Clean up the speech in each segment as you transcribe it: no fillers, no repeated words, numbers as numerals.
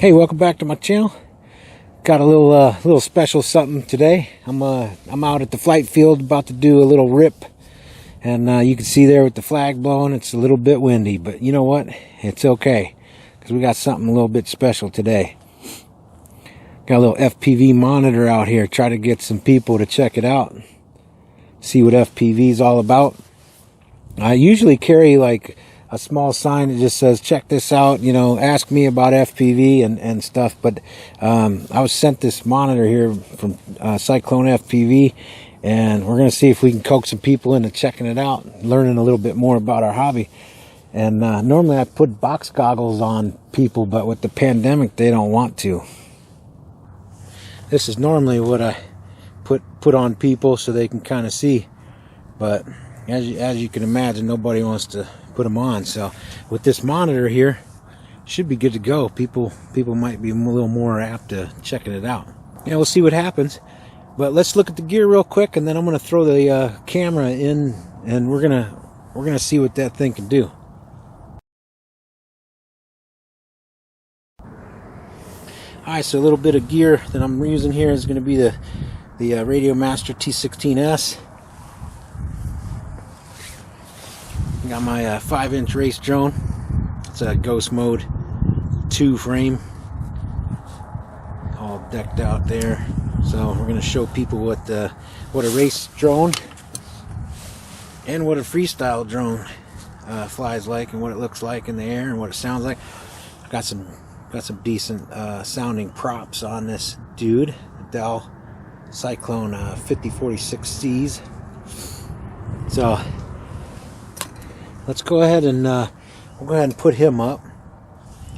Hey, welcome back to my channel. Got a little special something today. I'm out at the flight field about to do a little rip, and you can see there with the flag blowing, it's a little bit windy, but you know what? It's okay, because we got something a little bit special today. Got a little FPV monitor out here. Try to get some people to check it out, see what FPV is all about. I usually carry like a small sign that just says, check this out, you know, ask me about FPV and stuff. But I was sent this monitor here from Cyclone FPV, and we're going to see if we can coax some people into checking it out, learning a little bit more about our hobby. And normally I put box goggles on people, but with the pandemic, they don't want to. This is normally what I put on people so they can kind of see, but as you can imagine, nobody wants to put them on. So with this monitor here, should be good to go. People might be a little more apt to checking it out. Yeah, we'll see what happens. But let's look at the gear real quick, and then I'm gonna throw the camera in, and we're gonna see what that thing can do. Alright, so a little bit of gear that I'm using here is going to be the Radio Master T16S. Got my 5-inch race drone. It's a Ghost Mode 2 frame, all decked out there. So we're going to show people what a race drone and what a freestyle drone flies like, and what it looks like in the air, and what it sounds like. Got some decent sounding props on this dude, the Dell Cyclone 5046Cs. So let's go ahead and we'll go ahead and put him up.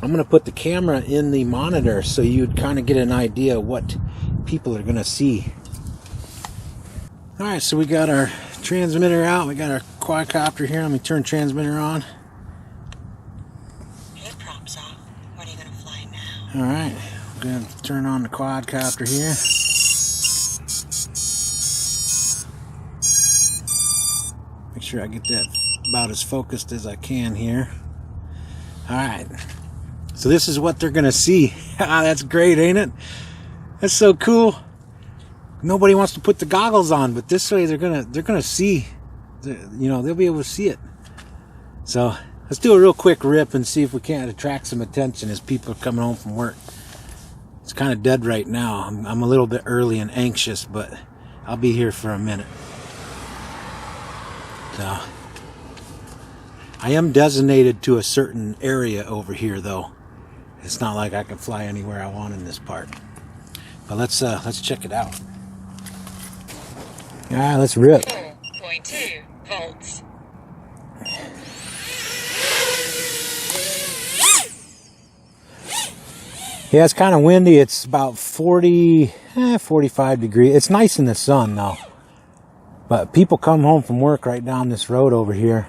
I'm going to put the camera in the monitor so you'd kind of get an idea of what people are going to see. Alright, so we got our transmitter out. We got our quadcopter here. Let me turn transmitter on. Hey Propsoff, what are you going to fly now? Alright, I'm going to turn on the quadcopter here. Make sure I get that about as focused as I can here. Alright, so this is what they're gonna see. That's great, ain't it? That's so cool. Nobody wants to put the goggles on, but this way they're gonna see, you know, they'll be able to see it. So let's do a real quick rip and see if we can't attract some attention as people are coming home from work. It's kind of dead right now. I'm a little bit early and anxious, but I'll be here for a minute. So I am designated to a certain area over here, though. It's not like I can fly anywhere I want in this part. But let's check it out. Let's rip. 4.2 volts. Yeah, it's kind of windy. It's about 45 degrees. It's nice in the sun, though. But people come home from work right down this road over here.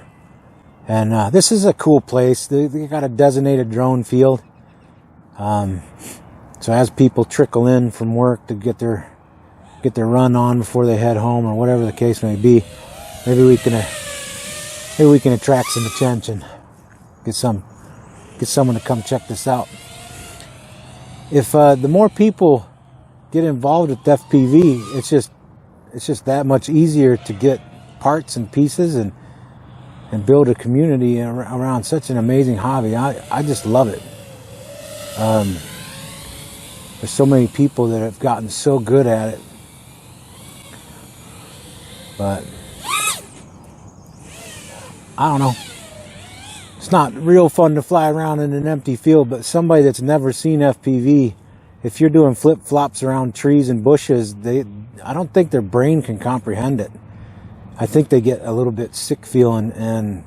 And this is a cool place. They got a designated drone field. So as people trickle in from work to get their run on before they head home, or whatever the case may be, maybe we can attract some attention. Get someone to come check this out. If the more people get involved with FPV, it's just that much easier to get parts and pieces and build a community around such an amazing hobby. I just love it. There's so many people that have gotten so good at it. But I don't know. It's not real fun to fly around in an empty field, but somebody that's never seen FPV, if you're doing flip-flops around trees and bushes, I don't think their brain can comprehend it. I think they get a little bit sick feeling, and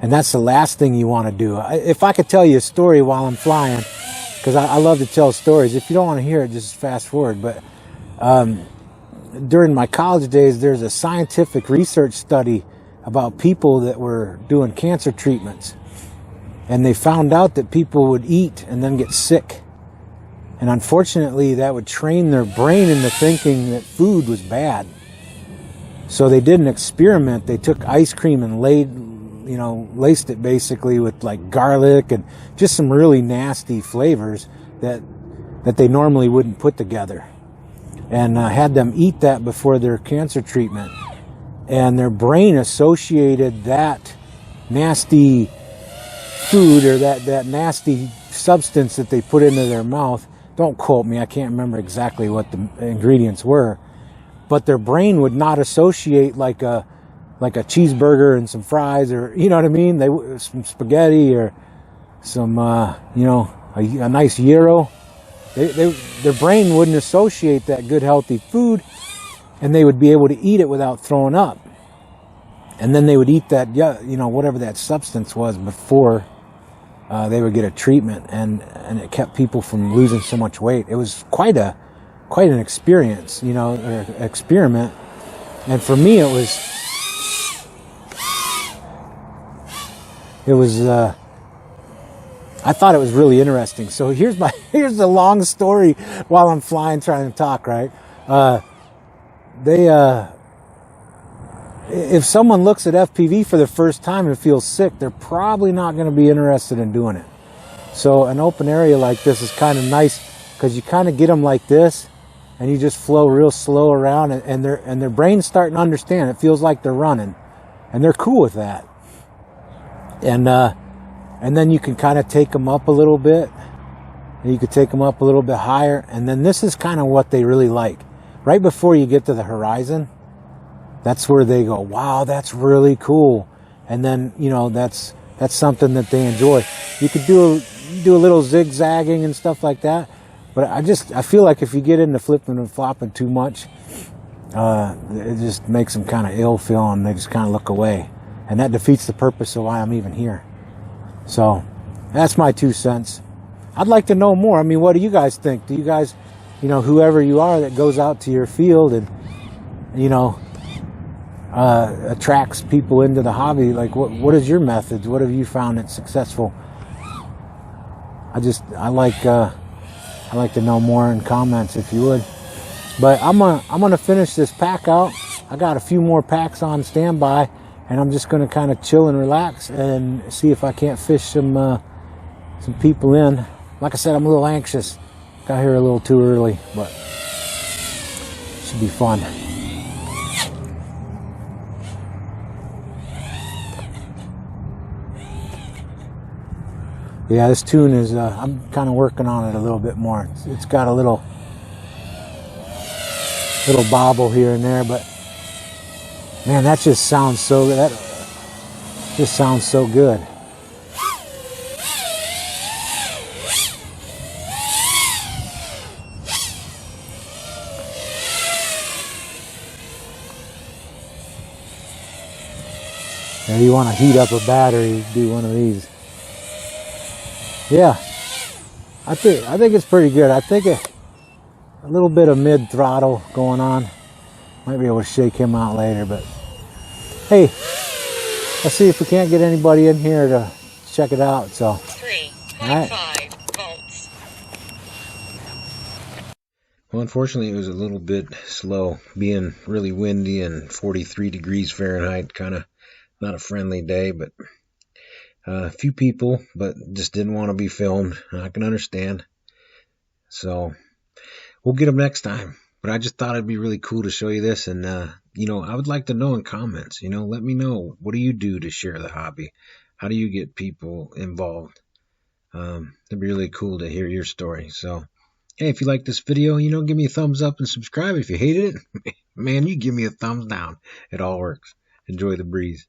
that's the last thing you want to do. If I could tell you a story while I'm flying, because I love to tell stories. If you don't want to hear it, just fast forward. But during my college days, there's a scientific research study about people that were doing cancer treatments. And they found out that people would eat and then get sick. And unfortunately, that would train their brain into thinking that food was bad. So they did an experiment. They took ice cream and laced it basically with like garlic and just some really nasty flavors that they normally wouldn't put together, and had them eat that before their cancer treatment. And their brain associated that nasty food, or that nasty substance that they put into their mouth. Don't quote me, I can't remember exactly what the ingredients were, but their brain would not associate like a cheeseburger and some fries, or, you know what I mean, some spaghetti, or some a nice gyro. Their brain wouldn't associate that good healthy food, and they would be able to eat it without throwing up. And then they would eat that, whatever that substance was before they would get a treatment, and it kept people from losing so much weight. It was quite an experience, or experiment. And for me, it was I thought it was really interesting. So here's the long story while I'm flying, trying to talk, right? If someone looks at FPV for the first time and feels sick, they're probably not going to be interested in doing it. So an open area like this is kind of nice, because you kind of get them like this, and you just flow real slow around, and their brain's starting to understand. It feels like they're running, and they're cool with that. And then you can kind of take them up a little bit, and you could take them up a little bit higher, and then this is kind of what they really like. Right before you get to the horizon, that's where they go, wow, that's really cool. And then, that's something that they enjoy. You could do a little zigzagging and stuff like that. But I feel like if you get into flipping and flopping too much, it just makes them kind of ill feeling. They just kind of look away. And that defeats the purpose of why I'm even here. So that's my 2 cents. I'd like to know more. I mean, what do you guys think? Do you guys, whoever you are that goes out to your field and, attracts people into the hobby, like what is your methods? What have you found that's successful? I like to know more in comments, if you would. But I'm gonna finish this pack out. I got a few more packs on standby, and I'm just gonna kind of chill and relax and see if I can't fish some people in. Like I said, I'm a little anxious. Got here a little too early, but should be fun. Yeah, this tune is, I'm kind of working on it a little bit more. It's got a little bobble here and there, but man, that just sounds so good. That just sounds so good. Now, you want to heat up a battery, do one of these. Yeah, I think it's pretty good. I think a little bit of mid throttle going on. Might be able to shake him out later, but hey, let's see if we can't get anybody in here to check it out. So 3.5 volts. Well, unfortunately, it was a little bit slow, being really windy and 43 degrees Fahrenheit. Kind of not a friendly day, but a few people, but just didn't want to be filmed. I can understand. So we'll get them next time. But I just thought it'd be really cool to show you this. And, I would like to know in comments, let me know, what do you do to share the hobby? How do you get people involved? It'd be really cool to hear your story. So, hey, if you like this video, give me a thumbs up and subscribe. If you hated it, man, you give me a thumbs down. It all works. Enjoy the breeze.